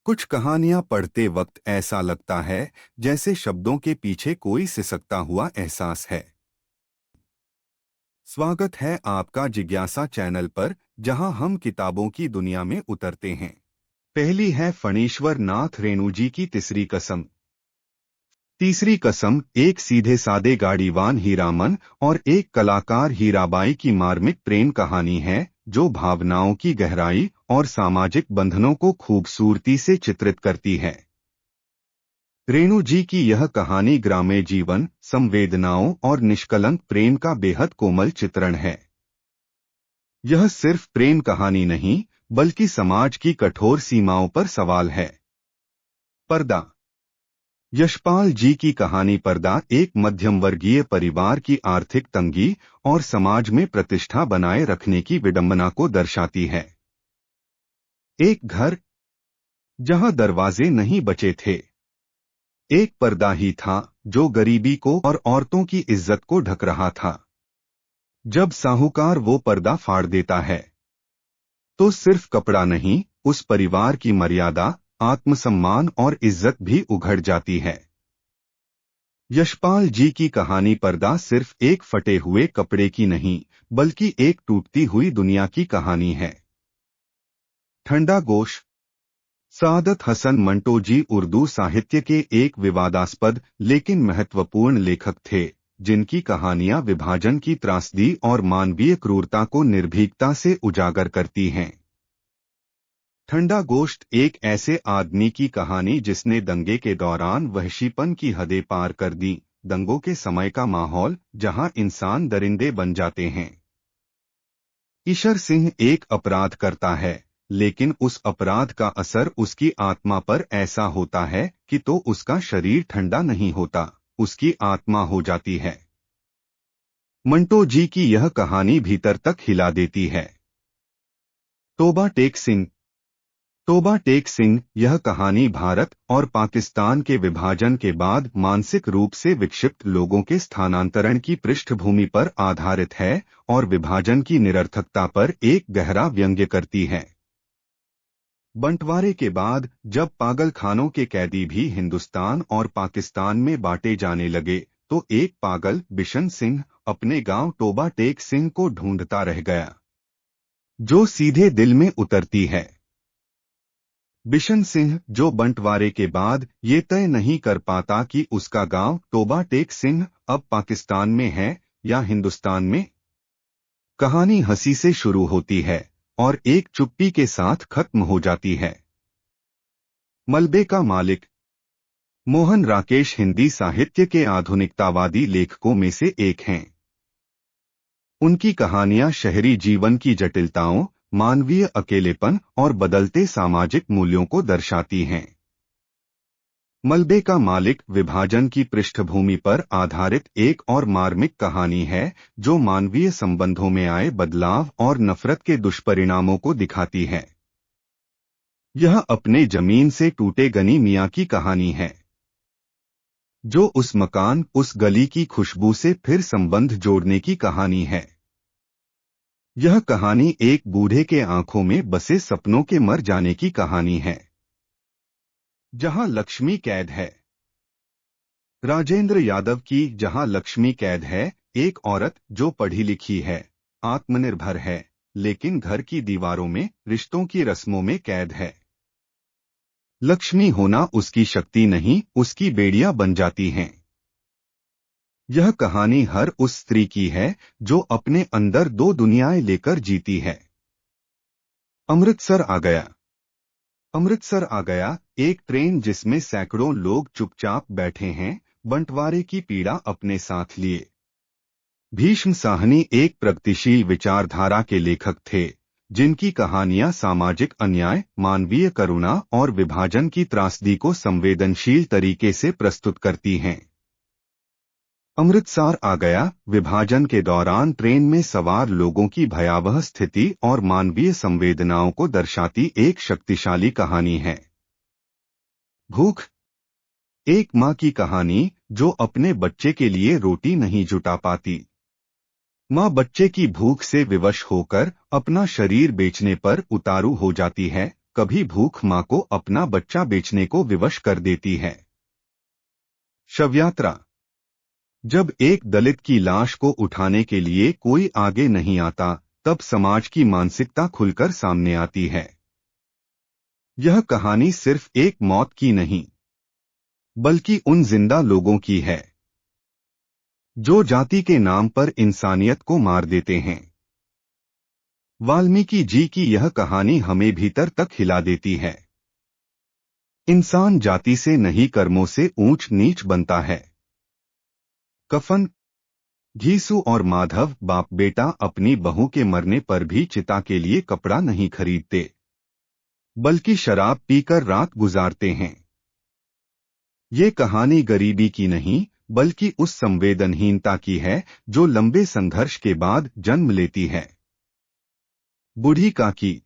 कुछ कहानियां पढ़ते वक्त ऐसा लगता है जैसे शब्दों के पीछे कोई सिसकता हुआ एहसास है। स्वागत है आपका जिज्ञासा चैनल पर, जहां हम किताबों की दुनिया में उतरते हैं। पहली है फणीश्वर नाथ रेणु जी की तीसरी कसम। तीसरी कसम एक सीधे सादे गाड़ीवान हीरामन और एक कलाकार हीराबाई की मार्मिक प्रेम कहानी है, जो भावनाओं की गहराई और सामाजिक बंधनों को खूबसूरती से चित्रित करती है। रेणु जी की यह कहानी ग्रामीण जीवन, संवेदनाओं और निष्कलंक प्रेम का बेहद कोमल चित्रण है। यह सिर्फ प्रेम कहानी नहीं, बल्कि समाज की कठोर सीमाओं पर सवाल है। पर्दा। यशपाल जी की कहानी पर्दा एक मध्यम वर्गीय परिवार की आर्थिक तंगी और समाज में प्रतिष्ठा बनाए रखने की विडंबना को दर्शाती है। एक घर जहां दरवाजे नहीं बचे थे, एक पर्दा ही था जो गरीबी को और औरतों की इज्जत को ढक रहा था। जब साहूकार वो पर्दा फाड़ देता है, तो सिर्फ कपड़ा नहीं, उस परिवार की मर्यादा, आत्मसम्मान और इज्जत भी उघड़ जाती है। यशपाल जी की कहानी पर्दा सिर्फ एक फटे हुए कपड़े की नहीं, बल्कि एक टूटती हुई दुनिया की कहानी है। ठंडा गोश। सादत हसन मंटो जी उर्दू साहित्य के एक विवादास्पद लेकिन महत्वपूर्ण लेखक थे, जिनकी कहानियां विभाजन की त्रासदी और मानवीय क्रूरता को निर्भीकता से उजागर करती हैं। ठंडा गोश्त एक ऐसे आदमी की कहानी जिसने दंगे के दौरान वहशीपन की हदें पार कर दी, दंगों के समय का माहौल जहां इंसान दरिंदे बन जाते हैं। ईशर सिंह एक अपराध करता है, लेकिन उस अपराध का असर उसकी आत्मा पर ऐसा होता है कि तो उसका शरीर ठंडा नहीं होता, उसकी आत्मा हो जाती है। मंटो जी की यह कहानी भीतर तक हिला देती है। तोबा टेक सिंह। तोबा टेक सिंह यह कहानी भारत और पाकिस्तान के विभाजन के बाद मानसिक रूप से विक्षिप्त लोगों के स्थानांतरण की पृष्ठभूमि पर आधारित है और विभाजन की निरर्थकता पर एक गहरा व्यंग्य करती है। बंटवारे के बाद जब पागलखानों के कैदी भी हिंदुस्तान और पाकिस्तान में बांटे जाने लगे, तो एक पागल बिशन सिंह अपने गांव तोबा टेक सिंह को ढूंढता रह गया, जो सीधे दिल में उतरती है। बिशन सिंह जो बंटवारे के बाद ये तय नहीं कर पाता कि उसका गांव तोबा टेक सिंह अब पाकिस्तान में है या हिंदुस्तान में। कहानी हंसी से शुरू होती है और एक चुप्पी के साथ खत्म हो जाती है। मलबे का मालिक। मोहन राकेश हिंदी साहित्य के आधुनिकतावादी लेखकों में से एक हैं। उनकी कहानियां शहरी जीवन की जटिलताओं, मानवीय अकेलेपन और बदलते सामाजिक मूल्यों को दर्शाती हैं। मलबे का मालिक विभाजन की पृष्ठभूमि पर आधारित एक और मार्मिक कहानी है, जो मानवीय संबंधों में आए बदलाव और नफरत के दुष्परिणामों को दिखाती है। यह अपने जमीन से टूटे गनी मियां की कहानी है, जो उस मकान, उस गली की खुशबू से फिर संबंध जोड़ने की कहानी है। यह कहानी एक बूढ़े के आंखों में बसे सपनों के मर जाने की कहानी है। जहां लक्ष्मी कैद है। राजेंद्र यादव की जहां लक्ष्मी कैद है, एक औरत जो पढ़ी लिखी है, आत्मनिर्भर है, लेकिन घर की दीवारों में, रिश्तों की रस्मों में कैद है। लक्ष्मी होना उसकी शक्ति नहीं, उसकी बेड़ियां बन जाती हैं। यह कहानी हर उस स्त्री की है जो अपने अंदर दो दुनियाएं लेकर जीती है। अमृतसर आ गया। अमृतसर आ गया एक ट्रेन जिसमें सैकड़ों लोग चुपचाप बैठे हैं, बंटवारे की पीड़ा अपने साथ लिए। भीष्म साहनी एक प्रगतिशील विचारधारा के लेखक थे, जिनकी कहानियां सामाजिक अन्याय, मानवीय करुणा और विभाजन की त्रासदी को संवेदनशील तरीके से प्रस्तुत करती हैं। अमृतसर आ गया विभाजन के दौरान ट्रेन में सवार लोगों की भयावह स्थिति और मानवीय संवेदनाओं को दर्शाती एक शक्तिशाली कहानी है। भूख। एक मां की कहानी जो अपने बच्चे के लिए रोटी नहीं जुटा पाती। मां बच्चे की भूख से विवश होकर अपना शरीर बेचने पर उतारू हो जाती है, कभी भूख मां को अपना बच्चा बेचने को विवश कर देती है। शवयात्रा। जब एक दलित की लाश को उठाने के लिए कोई आगे नहीं आता, तब समाज की मानसिकता खुलकर सामने आती है। यह कहानी सिर्फ एक मौत की नहीं, बल्कि उन जिंदा लोगों की है जो जाति के नाम पर इंसानियत को मार देते हैं। वाल्मीकि जी की यह कहानी हमें भीतर तक हिला देती है। इंसान जाति से नहीं, कर्मों से ऊंच नीच बनता है। कफन। घीसू और माधव बाप बेटा अपनी बहू के मरने पर भी चिता के लिए कपड़ा नहीं खरीदते, बल्कि शराब पीकर रात गुजारते हैं। ये कहानी गरीबी की नहीं, बल्कि उस संवेदनहीनता की है जो लंबे संघर्ष के बाद जन्म लेती है। बूढ़ी काकी।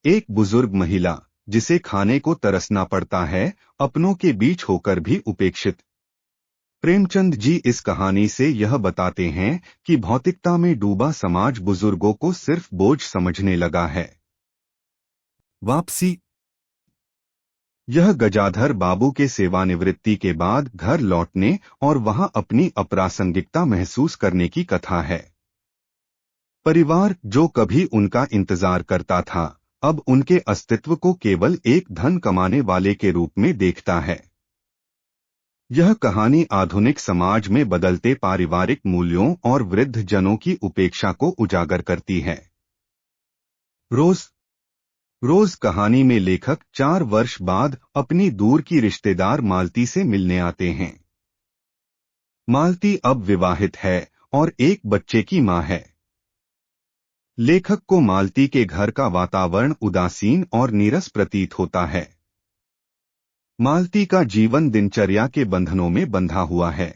एक बुजुर्ग महिला जिसे खाने को तरसना पड़ता है, अपनों के बीच होकर भी उपेक्षित। प्रेमचंद जी इस कहानी से यह बताते हैं कि भौतिकता में डूबा समाज बुजुर्गों को सिर्फ बोझ समझने लगा है। वापसी। यह गजाधर बाबू के सेवानिवृत्ति के बाद घर लौटने और वहां अपनी अप्रासंगिकता महसूस करने की कथा है। परिवार जो कभी उनका इंतजार करता था, अब उनके अस्तित्व को केवल एक धन कमाने वाले के रूप में देखता है। यह कहानी आधुनिक समाज में बदलते पारिवारिक मूल्यों और वृद्ध जनों की उपेक्षा को उजागर करती है। रोज कहानी में लेखक 4 वर्ष बाद अपनी दूर की रिश्तेदार मालती से मिलने आते हैं। मालती अब विवाहित है और एक बच्चे की मां है। लेखक को मालती के घर का वातावरण उदासीन और नीरस प्रतीत होता है। मालती का जीवन दिनचर्या के बंधनों में बंधा हुआ है।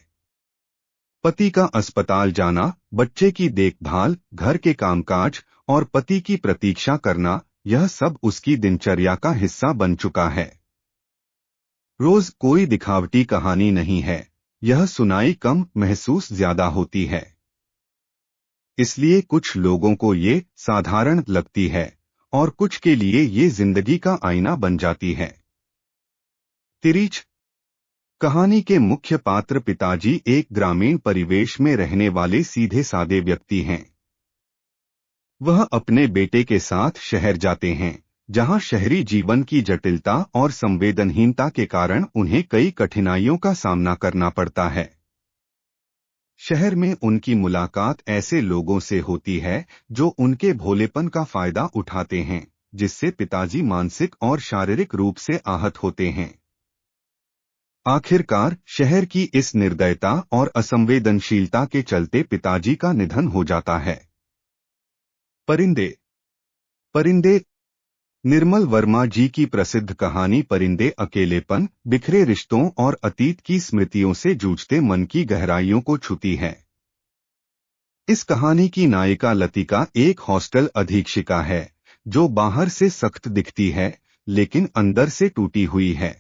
पति का अस्पताल जाना, बच्चे की देखभाल, घर के कामकाज और पति की प्रतीक्षा करना, यह सब उसकी दिनचर्या का हिस्सा बन चुका है। रोज कोई दिखावटी कहानी नहीं है, यह सुनाई कम महसूस ज्यादा होती है। इसलिए कुछ लोगों को ये साधारण लगती है और कुछ के लिए ये जिंदगी का आईना बन जाती है। तिरीच। कहानी के मुख्य पात्र पिताजी एक ग्रामीण परिवेश में रहने वाले सीधे सादे व्यक्ति हैं। वह अपने बेटे के साथ शहर जाते हैं, जहां शहरी जीवन की जटिलता और संवेदनहीनता के कारण उन्हें कई कठिनाइयों का सामना करना पड़ता है। शहर में उनकी मुलाकात ऐसे लोगों से होती है जो उनके भोलेपन का फायदा उठाते हैं, जिससे पिताजी मानसिक और शारीरिक रूप से आहत होते हैं। आखिरकार शहर की इस निर्दयता और असंवेदनशीलता के चलते पिताजी का निधन हो जाता है। परिंदे। निर्मल वर्मा जी की प्रसिद्ध कहानी परिंदे अकेलेपन, बिखरे रिश्तों और अतीत की स्मृतियों से जूझते मन की गहराइयों को छूती है। इस कहानी की नायिका लतिका एक हॉस्टल अधीक्षिका है जो बाहर से सख्त दिखती है, लेकिन अंदर से टूटी हुई है।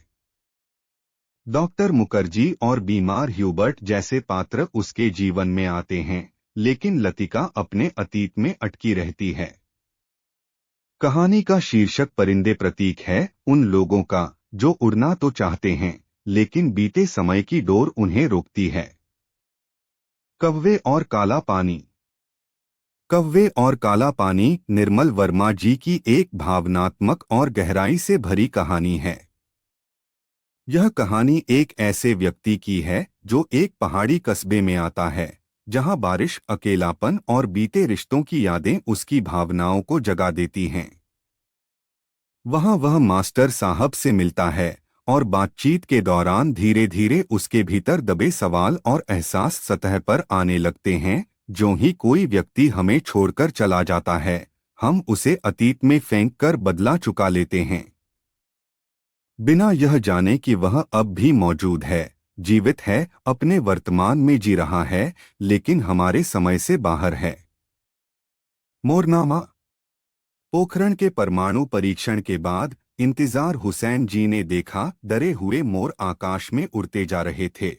डॉक्टर मुखर्जी और बीमार ह्यूबर्ट जैसे पात्र उसके जीवन में आते हैं, लेकिन लतिका अपने अतीत में अटकी रहती है। कहानी का शीर्षक परिंदे प्रतीक है उन लोगों का जो उड़ना तो चाहते हैं, लेकिन बीते समय की डोर उन्हें रोकती है। कौवे और काला पानी। कौवे और काला पानी निर्मल वर्मा जी की एक भावनात्मक और गहराई से भरी कहानी है। यह कहानी एक ऐसे व्यक्ति की है जो एक पहाड़ी कस्बे में आता है, जहां बारिश, अकेलापन और बीते रिश्तों की यादें उसकी भावनाओं को जगा देती हैं। वहां वह मास्टर साहब से मिलता है और बातचीत के दौरान धीरे धीरे उसके भीतर दबे सवाल और एहसास सतह पर आने लगते हैं। जो ही कोई व्यक्ति हमें छोड़कर चला जाता है, हम उसे अतीत में फेंक कर बदला चुका लेते हैं, बिना यह जाने कि वह अब भी मौजूद है, जीवित है, अपने वर्तमान में जी रहा है, लेकिन हमारे समय से बाहर है। मोरनामा। पोखरण के परमाणु परीक्षण के बाद इंतजार हुसैन जी ने देखा डरे हुए मोर आकाश में उड़ते जा रहे थे।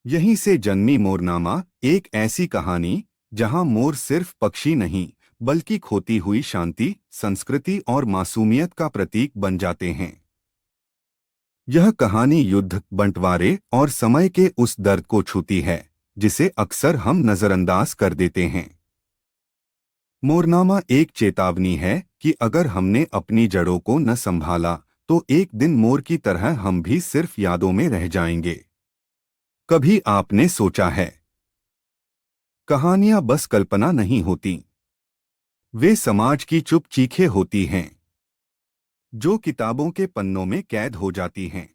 यहीं से जन्मी मोरनामा, एक ऐसी कहानी जहां मोर सिर्फ पक्षी नहीं, बल्कि खोती हुई शांति, संस्कृति और मासूमियत का प्रतीक बन जाते हैं। यह कहानी युद्ध, बंटवारे और समय के उस दर्द को छूती है जिसे अक्सर हम नजरअंदाज कर देते हैं। मोरनामा एक चेतावनी है कि अगर हमने अपनी जड़ों को न संभाला तो एक दिन मोर की तरह हम भी सिर्फ यादों में रह जाएंगे। कभी आपने सोचा है, कहानियां बस कल्पना नहीं होती, वे समाज की चुप चीखें होती हैं जो किताबों के पन्नों में कैद हो जाती हैं।